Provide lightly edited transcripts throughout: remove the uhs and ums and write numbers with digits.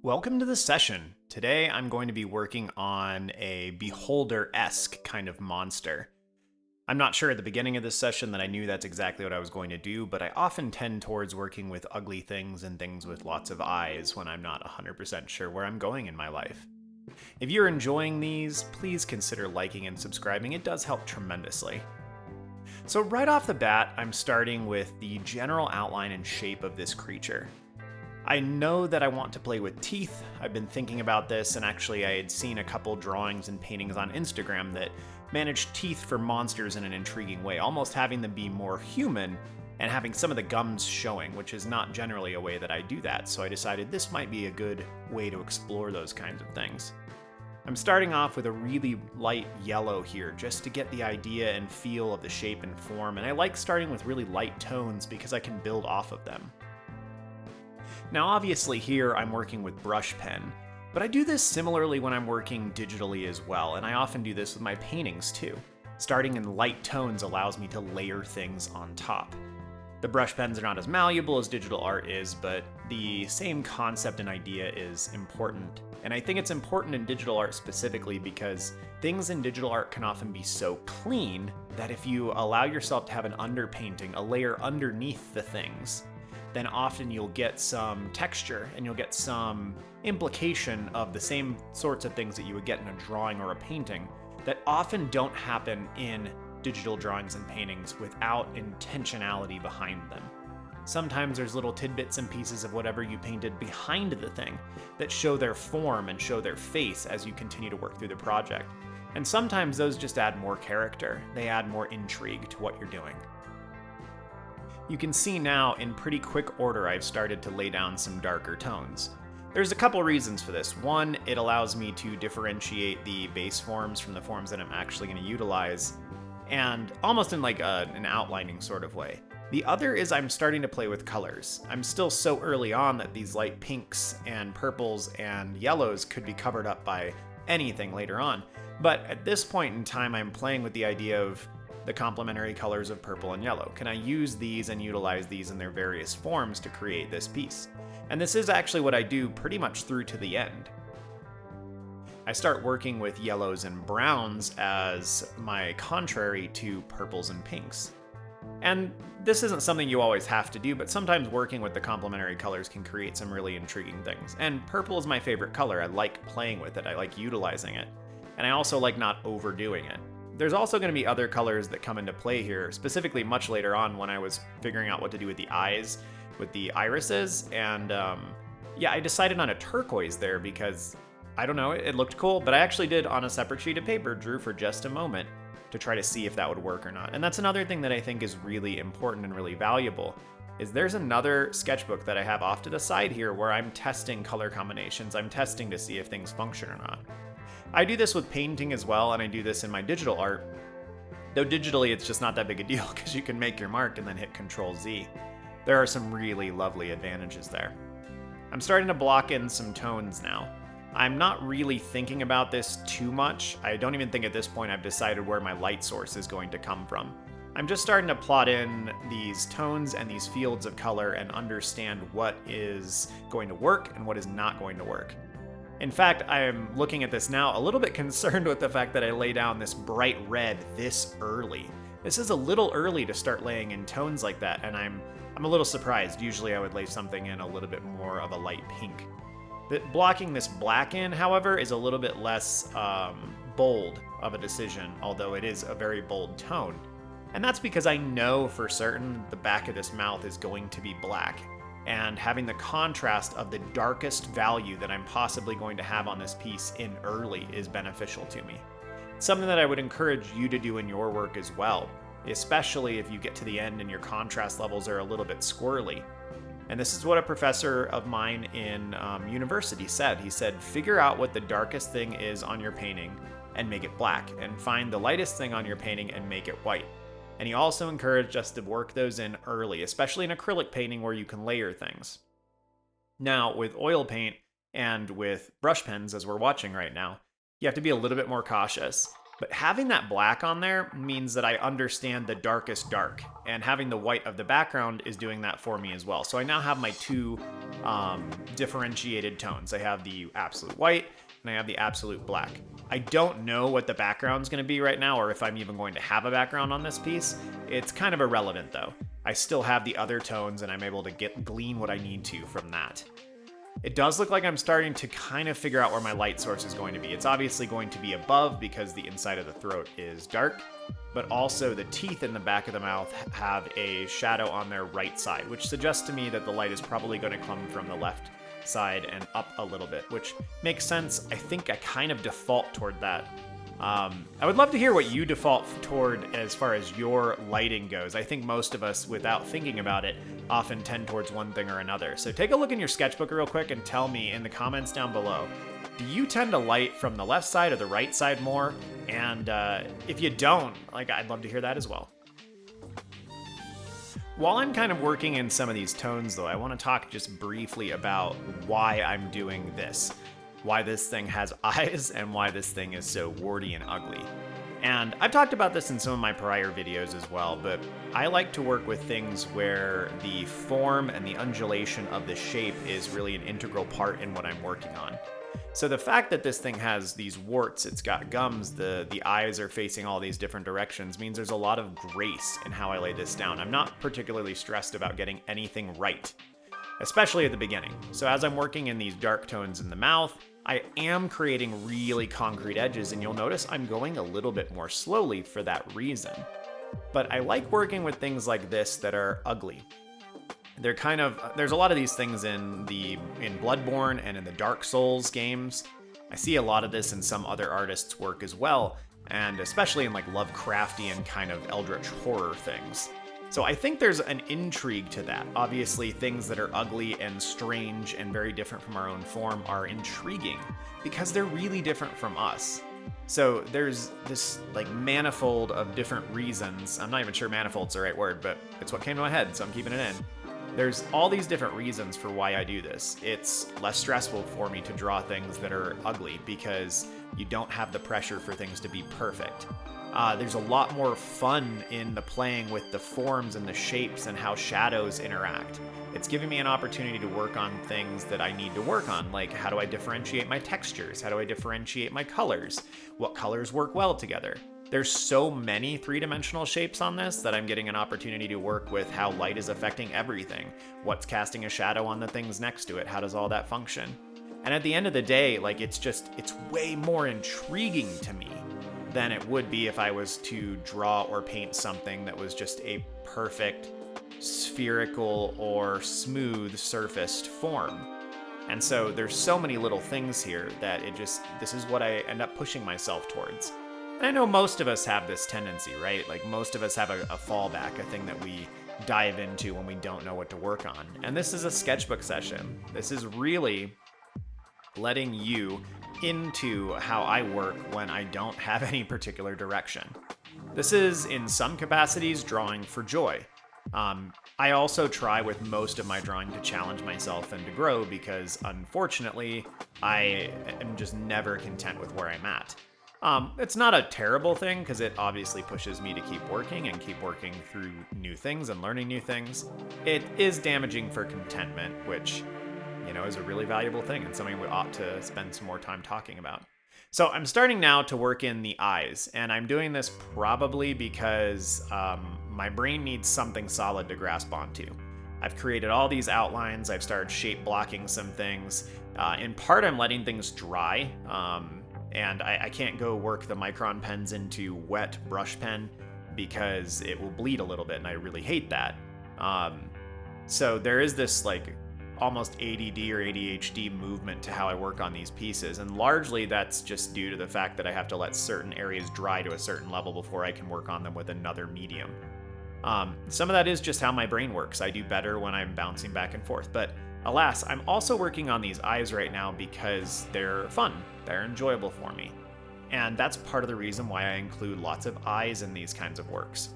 Welcome to the session. Today I'm going to be working on a beholder-esque kind of monster. I'm not sure at the beginning of this session that I knew that's exactly what I was going to do, but I often tend towards working with ugly things and things with lots of eyes when I'm not 100% sure where I'm going in my life. If you're enjoying these, please consider liking and subscribing. It does help tremendously. So right off the bat, I'm starting with the general outline and shape of this creature. I know that I want to play with teeth. I've been thinking about this, and actually I had seen a couple drawings and paintings on Instagram that managed teeth for monsters in an intriguing way, almost having them be more human and having some of the gums showing, which is not generally a way that I do that, so I decided this might be a good way to explore those kinds of things. I'm starting off with a really light yellow here, just to get the idea and feel of the shape and form, and I like starting with really light tones because I can build off of them. Now obviously here I'm working with brush pen, but I do this similarly when I'm working digitally as well, and I often do this with my paintings too. Starting in light tones allows me to layer things on top. The brush pens are not as malleable as digital art is, but the same concept and idea is important. And I think it's important in digital art specifically because things in digital art can often be so clean that if you allow yourself to have an underpainting, a layer underneath the things, then often you'll get some texture and you'll get some implication of the same sorts of things that you would get in a drawing or a painting that often don't happen in digital drawings and paintings without intentionality behind them. Sometimes there's little tidbits and pieces of whatever you painted behind the thing that show their form and show their face as you continue to work through the project. And sometimes those just add more character. They add more intrigue to what you're doing. You can see now in pretty quick order I've started to lay down some darker tones. There's a couple reasons for this. One, it allows me to differentiate the base forms from the forms that I'm actually going to utilize, and almost in like an outlining sort of way. The other is I'm starting to play with colors. I'm still so early on that these light pinks and purples and yellows could be covered up by anything later on. But at this point in time, I'm playing with the idea of the complementary colors of purple and yellow. Can I use these and utilize these in their various forms to create this piece? And this is actually what I do pretty much through to the end. I start working with yellows and browns as my contrary to purples and pinks. And this isn't something you always have to do, but sometimes working with the complementary colors can create some really intriguing things. And purple is my favorite color. I like playing with it. I like utilizing it. And I also like not overdoing it. There's also going to be other colors that come into play here, specifically much later on when I was figuring out what to do with the eyes, with the irises, and yeah, I decided on a turquoise there because, I don't know, it looked cool, but I actually did on a separate sheet of paper, drew for just a moment to try to see if that would work or not. And that's another thing that I think is really important and really valuable, is there's another sketchbook that I have off to the side here where I'm testing color combinations. I'm testing to see if things function or not. I do this with painting as well, and I do this in my digital art. Though digitally, it's just not that big a deal because you can make your mark and then hit Control-Z. There are some really lovely advantages there. I'm starting to block in some tones now. I'm not really thinking about this too much. I don't even think at this point I've decided where my light source is going to come from. I'm just starting to plot in these tones and these fields of color and understand what is going to work and what is not going to work. In fact, I am looking at this now a little bit concerned with the fact that I lay down this bright red this early. This is a little early to start laying in tones like that, and I'm a little surprised. Usually I would lay something in a little bit more of a light pink. Blocking this black in, however, is a little bit less bold of a decision, although it is a very bold tone. And that's because I know for certain the back of this mouth is going to be black. And having the contrast of the darkest value that I'm possibly going to have on this piece in early is beneficial to me. It's something that I would encourage you to do in your work as well, especially if you get to the end and your contrast levels are a little bit squirrely. And this is what a professor of mine in university said. He said, figure out what the darkest thing is on your painting and make it black, and find the lightest thing on your painting and make it white. And he also encouraged us to work those in early, especially in acrylic painting where you can layer things. Now, with oil paint and with brush pens, as we're watching right now, you have to be a little bit more cautious. But having that black on there means that I understand the darkest dark, and having the white of the background is doing that for me as well. So I now have my two differentiated tones. I have the absolute white and I have the absolute black. I don't know what the background's going to be right now, or if I'm even going to have a background on this piece. It's kind of irrelevant though. I still have the other tones and I'm able to glean what I need to from that. It does look like I'm starting to kind of figure out where my light source is going to be. It's obviously going to be above because the inside of the throat is dark, but also the teeth in the back of the mouth have a shadow on their right side, which suggests to me that the light is probably going to come from the left side and up a little bit, which makes sense. I think I kind of default toward that. I would love to hear what you default toward as far as your lighting goes. I think most of us, without thinking about it, often tend towards one thing or another. So take a look in your sketchbook real quick and tell me in the comments down below, do you tend to light from the left side or the right side more? And if you don't, I'd love to hear that as well. While I'm kind of working in some of these tones though, I want to talk just briefly about why I'm doing this. Why this thing has eyes and why this thing is so warty and ugly. And I've talked about this in some of my prior videos as well, but I like to work with things where the form and the undulation of the shape is really an integral part in what I'm working on. So the fact that this thing has these warts, it's got gums, the eyes are facing all these different directions, means there's a lot of grace in how I lay this down. I'm not particularly stressed about getting anything right, especially at the beginning. So as I'm working in these dark tones in the mouth, I am creating really concrete edges, and you'll notice I'm going a little bit more slowly for that reason. But I like working with things like this that are ugly. There's a lot of these things in Bloodborne and in the Dark Souls games. I see a lot of this in some other artists' work as well, and especially in Lovecraftian kind of eldritch horror things. So I think there's an intrigue to that. Obviously, things that are ugly and strange and very different from our own form are intriguing because they're really different from us. So there's this manifold of different reasons. I'm not even sure manifold's the right word, but it's what came to my head, so I'm keeping it in. There's all these different reasons for why I do this. It's less stressful for me to draw things that are ugly because you don't have the pressure for things to be perfect. There's a lot more fun in the playing with the forms and the shapes and how shadows interact. It's giving me an opportunity to work on things that I need to work on, like how do I differentiate my textures? How do I differentiate my colors? What colors work well together? There's so many three-dimensional shapes on this that I'm getting an opportunity to work with how light is affecting everything. What's casting a shadow on the things next to it? How does all that function? And at the end of the day, it's way more intriguing to me than it would be if I was to draw or paint something that was just a perfect spherical or smooth surfaced form. And so there's so many little things here that this is what I end up pushing myself towards. And I know most of us have this tendency, right? Most of us have a fallback, a thing that we dive into when we don't know what to work on. And this is a sketchbook session. This is really letting you into how I work when I don't have any particular direction. This is, in some capacities, drawing for joy. I also try with most of my drawing to challenge myself and to grow because, unfortunately, I am just never content with where I'm at. It's not a terrible thing because it obviously pushes me to keep working and keep working through new things and learning new things. It is damaging for contentment, which is a really valuable thing and something we ought to spend some more time talking about. So I'm starting now to work in the eyes, and I'm doing this probably because my brain needs something solid to grasp onto. I've created all these outlines, I've started shape blocking some things. In part, I'm letting things dry, and I can't go work the Micron pens into wet brush pen because it will bleed a little bit, and I really hate that. So there is this almost ADD or ADHD movement to how I work on these pieces, and largely that's just due to the fact that I have to let certain areas dry to a certain level before I can work on them with another medium. Some of that is just how my brain works. I do better when I'm bouncing back and forth, but alas, I'm also working on these eyes right now because they're fun, they're enjoyable for me, and that's part of the reason why I include lots of eyes in these kinds of works.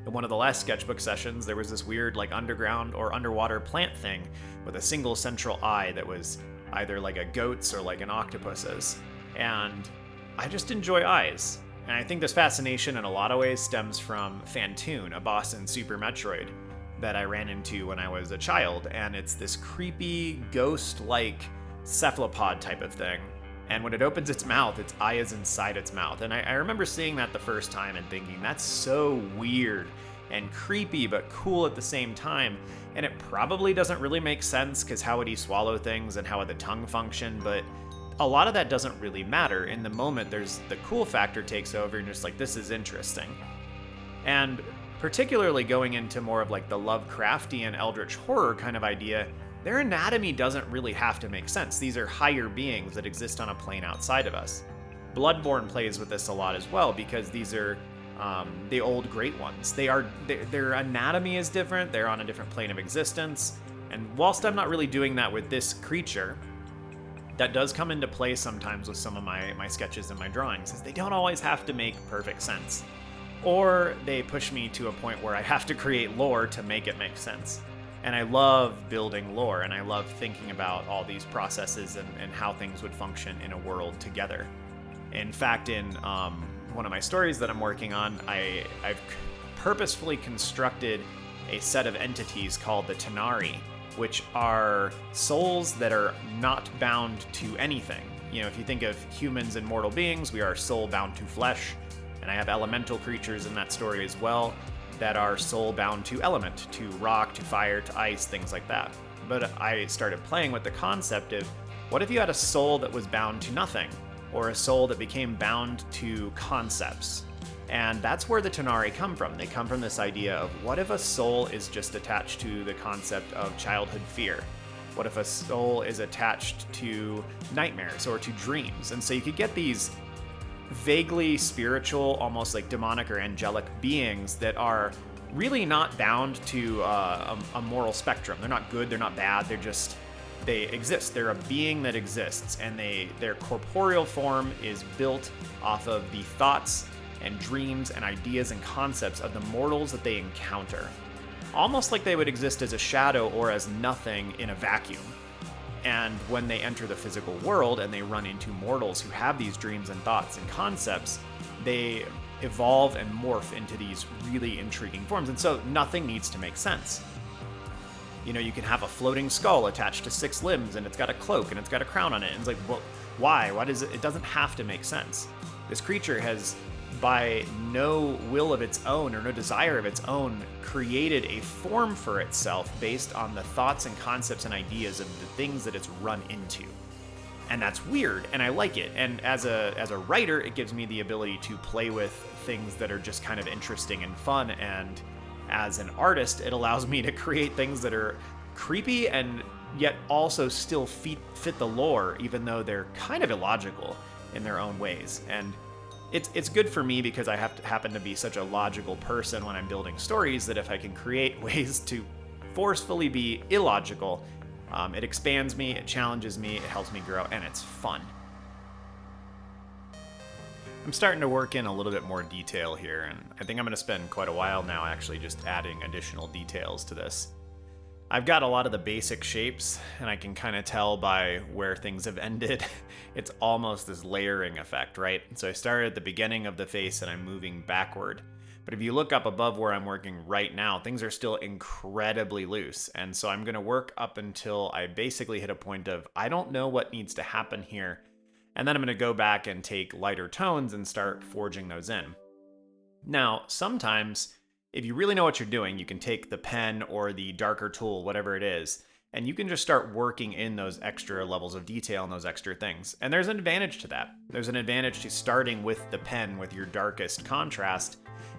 In one of the last sketchbook sessions, there was this weird underground or underwater plant thing with a single central eye that was either like a goat's or like an octopus's. And I just enjoy eyes. And I think this fascination in a lot of ways stems from Phantoon, a boss in Super Metroid that I ran into when I was a child, and it's this creepy, ghost-like cephalopod type of thing. And when it opens its mouth, its eye is inside its mouth. And I remember seeing that the first time and thinking, that's so weird and creepy, but cool at the same time. And it probably doesn't really make sense, because how would he swallow things and how would the tongue function? But a lot of that doesn't really matter. In the moment, there's the cool factor takes over, and you're just like, this is interesting. And particularly going into more of like the Lovecraftian eldritch horror kind of idea, their anatomy doesn't really have to make sense. These are higher beings that exist on a plane outside of us. Bloodborne plays with this a lot as well, because these are the old great ones. Their anatomy is different, they're on a different plane of existence, and whilst I'm not really doing that with this creature, that does come into play sometimes with some of my sketches and my drawings, is they don't always have to make perfect sense. Or they push me to a point where I have to create lore to make it make sense. And I love building lore, and I love thinking about all these processes and how things would function in a world together. In fact, in one of my stories that I'm working on, I've purposefully constructed a set of entities called the Tanari, which are souls that are not bound to anything. You know, if you think of humans and mortal beings, we are soul bound to flesh, and I have elemental creatures in that story as well that are soul bound to element, to rock, to fire, to ice, things like that. But I started playing with the concept of, what if you had a soul that was bound to nothing, or a soul that became bound to concepts? And that's where the Tanari come from. They come from this idea of, what if a soul is just attached to the concept of childhood fear? What if a soul is attached to nightmares or to dreams? And so you could get these vaguely spiritual, almost like demonic or angelic beings that are really not bound to a moral spectrum. They're not good, they're not bad, they exist. They're a being that exists, and their corporeal form is built off of the thoughts and dreams and ideas and concepts of the mortals that they encounter. Almost like they would exist as a shadow or as nothing in a vacuum. And when they enter the physical world and they run into mortals who have these dreams and thoughts and concepts, they evolve and morph into these really intriguing forms. And so nothing needs to make sense. You know, you can have a floating skull attached to 6 limbs, and it's got a cloak and it's got a crown on it. And it's like, well, why? Why does it? It doesn't have to make sense. This creature has, by no will of its own or no desire of its own, created a form for itself based on the thoughts and concepts and ideas of the things that it's run into. And that's weird, and I like it. And as a writer, it gives me the ability to play with things that are just kind of interesting and fun. And as an artist, it allows me to create things that are creepy and yet also still fit the lore, even though they're kind of illogical in their own ways. And it's good for me because I happen to be such a logical person when I'm building stories, that if I can create ways to forcefully be illogical, it expands me, it challenges me, it helps me grow, and it's fun. I'm starting to work in a little bit more detail here, and I think I'm going to spend quite a while now actually just adding additional details to this. I've got a lot of the basic shapes, and I can kind of tell by where things have ended. It's almost this layering effect, right? So I started at the beginning of the face and I'm moving backward. But if you look up above where I'm working right now, things are still incredibly loose. And so I'm going to work up until I basically hit a point of, I don't know what needs to happen here. And then I'm going to go back and take lighter tones and start forging those in. Now, sometimes, if you really know what you're doing, you can take the pen or the darker tool, whatever it is, and you can just start working in those extra levels of detail and those extra things. And there's an advantage to that. There's an advantage to starting with the pen with your darkest contrast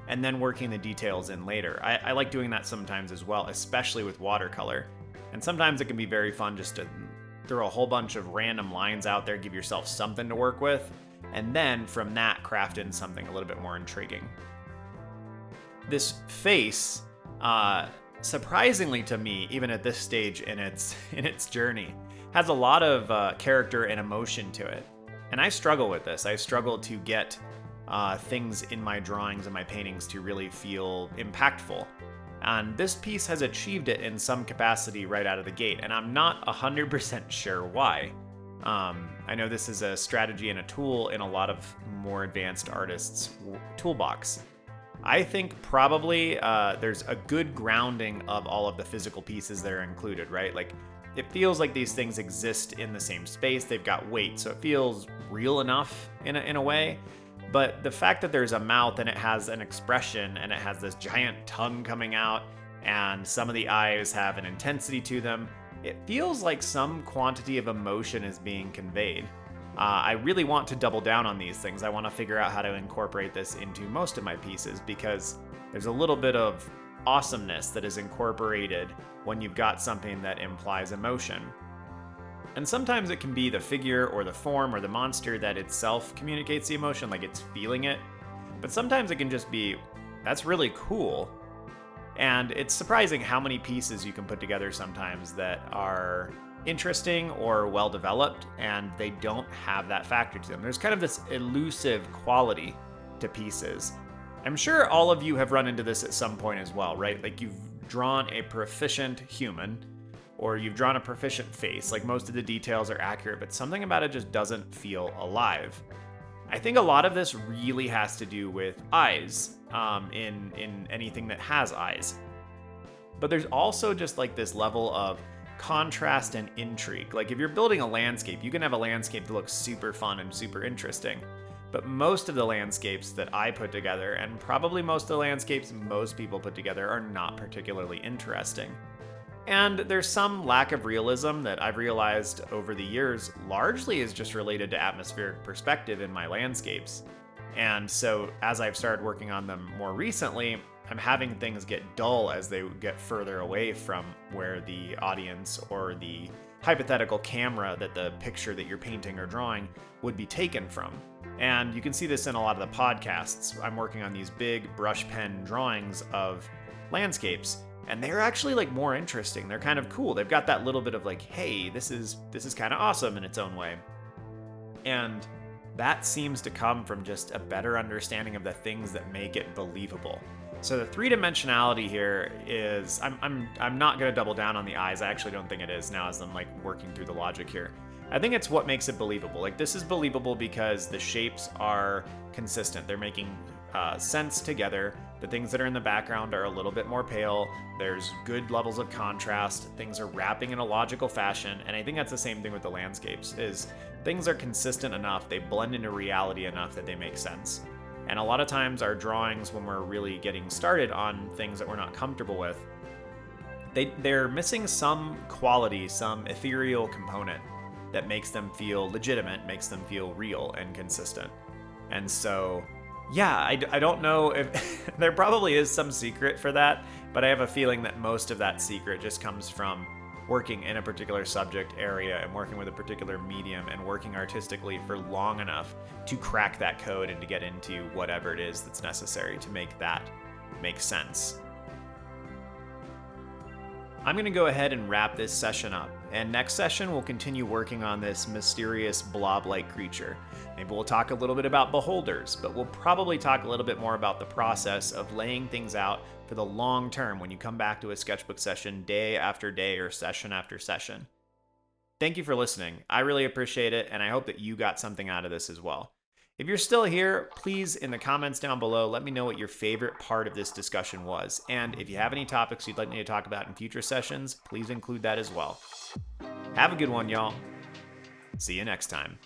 and then working the details in later. I like doing that sometimes as well, especially with watercolor. And sometimes it can be very fun just to throw a whole bunch of random lines out there, give yourself something to work with, and then from that craft in something a little bit more intriguing. This face, surprisingly to me, even at this stage in its journey, has a lot of character and emotion to it. And I struggle with this. I struggle to get things in my drawings and my paintings to really feel impactful. And this piece has achieved it in some capacity right out of the gate, and I'm not 100% sure why. I know this is a strategy and a tool in a lot of more advanced artists' toolbox. I think probably there's a good grounding of all of the physical pieces that are included, right? Like, it feels like these things exist in the same space. They've got weight, so it feels real enough in a way. But the fact that there's a mouth and it has an expression and it has this giant tongue coming out and some of the eyes have an intensity to them, it feels like some quantity of emotion is being conveyed. I really want to double down on these things. I want to figure out how to incorporate this into most of my pieces because there's a little bit of awesomeness that is incorporated when you've got something that implies emotion. And sometimes it can be the figure or the form or the monster that itself communicates the emotion, like it's feeling it. But sometimes it can just be, that's really cool. And it's surprising how many pieces you can put together sometimes that are interesting or well developed, and they don't have that factor to them. There's kind of this elusive quality to pieces. I'm sure all of you have run into this at some point as well, right? Like you've drawn a proficient human, or you've drawn a proficient face. Like most of the details are accurate, but something about it just doesn't feel alive. I think a lot of this really has to do with eyes in anything that has eyes. But there's also just like this level of contrast and intrigue. Like if you're building a landscape, you can have a landscape that looks super fun and super interesting. But most of the landscapes that I put together, and probably most of the landscapes most people put together, are not particularly interesting. And there's some lack of realism that I've realized over the years largely is just related to atmospheric perspective in my landscapes. And so as I've started working on them more recently, I'm having things get dull as they get further away from where the audience or the hypothetical camera that the picture that you're painting or drawing would be taken from. And you can see this in a lot of the podcasts. I'm working on these big brush pen drawings of landscapes, and they're actually like more interesting. They're kind of cool. They've got that little bit of like, hey, this is kind of awesome in its own way. And that seems to come from just a better understanding of the things that make it believable. So the three-dimensionality here is, I'm not going to double down on the eyes. I actually don't think it is now as I'm like working through the logic here. I think it's what makes it believable. Like this is believable because the shapes are consistent. They're making sense together. The things that are in the background are a little bit more pale. There's good levels of contrast. Things are wrapping in a logical fashion. And I think that's the same thing with the landscapes, is things are consistent enough, they blend into reality enough that they make sense. And a lot of times our drawings, when we're really getting started on things that we're not comfortable with, they're missing some quality, some ethereal component that makes them feel legitimate, makes them feel real and consistent. And so, yeah, I don't know if there probably is some secret for that, but I have a feeling that most of that secret just comes from working in a particular subject area and working with a particular medium and working artistically for long enough to crack that code and to get into whatever it is that's necessary to make that make sense. I'm going to go ahead and wrap this session up, and next session we'll continue working on this mysterious blob-like creature. Maybe we'll talk a little bit about beholders, but we'll probably talk a little bit more about the process of laying things out for the long term when you come back to a sketchbook session day after day or session after session. Thank you for listening. I really appreciate it, and I hope that you got something out of this as well. If you're still here, please, in the comments down below, let me know what your favorite part of this discussion was. And if you have any topics you'd like me to talk about in future sessions, please include that as well. Have a good one, y'all. See you next time.